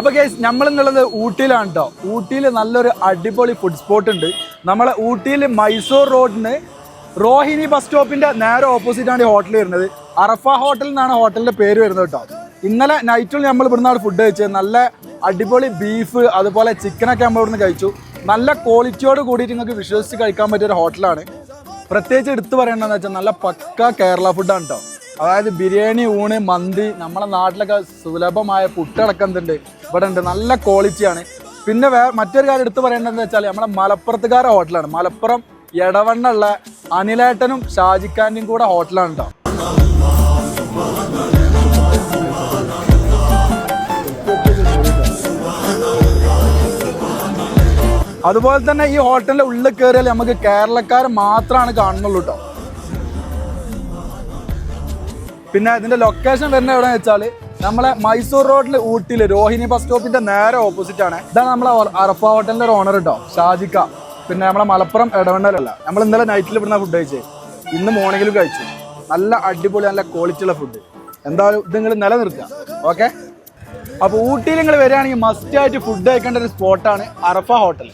അപ്പോൾ ഗൈസ് നമ്മളിന്നുള്ളത് ഊട്ടിയിലാണ് കേട്ടോ. ഊട്ടിയിൽ നല്ലൊരു അടിപൊളി ഫുഡ് സ്പോട്ട് ഉണ്ട്. നമ്മളെ ഊട്ടിയിൽ മൈസൂർ റോഡിന് റോഹിണി ബസ് സ്റ്റോപ്പിന്റെ നേരെ ഓപ്പോസിറ്റ് ആണ് ഈ ഹോട്ടൽ വരുന്നത്. അറഫ ഹോട്ടൽ എന്നാണ് ഹോട്ടലിന്റെ പേര് വരുന്നത് കേട്ടോ. ഇന്നലെ നൈറ്റിൽ നമ്മൾ ഇവിടുന്ന് ഫുഡ് കഴിച്ചത്. നല്ല അടിപൊളി ബീഫ് അതുപോലെ ചിക്കനൊക്കെ നമ്മൾ ഇവിടുന്ന് കഴിച്ചു. നല്ല ക്വാളിറ്റിയോട് കൂടിയിട്ട് നിങ്ങൾക്ക് വിശ്വസിച്ച് കഴിക്കാൻ പറ്റിയൊരു ഹോട്ടലാണ്. പ്രത്യേകിച്ച് എടുത്തു പറയേണ്ടതെന്ന് വെച്ചാൽ നല്ല പക്ക കേരള ഫുഡാണ് കേട്ടോ. അതായത് ബിരിയാണി, ഊണ്, മന്തി, നമ്മളെ നാട്ടിലൊക്കെ സുലഭമായ പുട്ടടക്കം എന്തുണ്ട് ഇവിടെ ഉണ്ട്. നല്ല ക്വാളിറ്റിയാണ്. പിന്നെ മറ്റൊരു കാര്യം എടുത്തു പറയേണ്ടതെന്ന് വെച്ചാൽ നമ്മളെ മലപ്പുറത്തുകാരുടെ ഹോട്ടലാണ്. മലപ്പുറം എടവണ്ണുള്ള അനിലേട്ടനും ഷാജിഖാൻ്റെയും കൂടെ ഹോട്ടലാണ് കേട്ടോ. അതുപോലെ തന്നെ ഈ ഹോട്ടലിന്റെ ഉള്ളിൽ കയറിയാൽ നമുക്ക് കേരളക്കാർ മാത്രമാണ് കാണുന്നുള്ളൂ കേട്ടോ. പിന്നെ ഇതിന്റെ ലൊക്കേഷൻ വരുന്നത് എവിടെയെന്ന് വെച്ചാൽ നമ്മളെ മൈസൂർ റോഡിൽ ഊട്ടിയിൽ റോഹിണി ബസ് സ്റ്റോപ്പിന്റെ നേരെ ഓപ്പോസിറ്റ് ആണ്. ഇതാണ് നമ്മളെ അറഫ ഹോട്ടലിന്റെ ഒരു ഓണർ കേട്ടോ, ഷാജിക്ക. പിന്നെ നമ്മളെ മലപ്പുറം എടവണ്ണലല്ല. നമ്മൾ ഇന്നലെ നൈറ്റിൽ ഇവിടുന്ന ഫുഡ് കഴിച്ചത്, ഇന്ന് മോർണിംഗിലും കഴിച്ചു. നല്ല അടിപൊളി നല്ല ക്വാളിറ്റി ഉള്ള ഫുഡ്. എന്തായാലും ഇത് നിങ്ങൾ നിലനിർത്തുക. ഓക്കെ, അപ്പോൾ ഊട്ടിയിൽ നിങ്ങൾ വരികയാണെങ്കിൽ മസ്റ്റ് ആയിട്ട് ഫുഡ് കഴിക്കേണ്ട ഒരു സ്പോട്ടാണ് അറഫ ഹോട്ടൽ.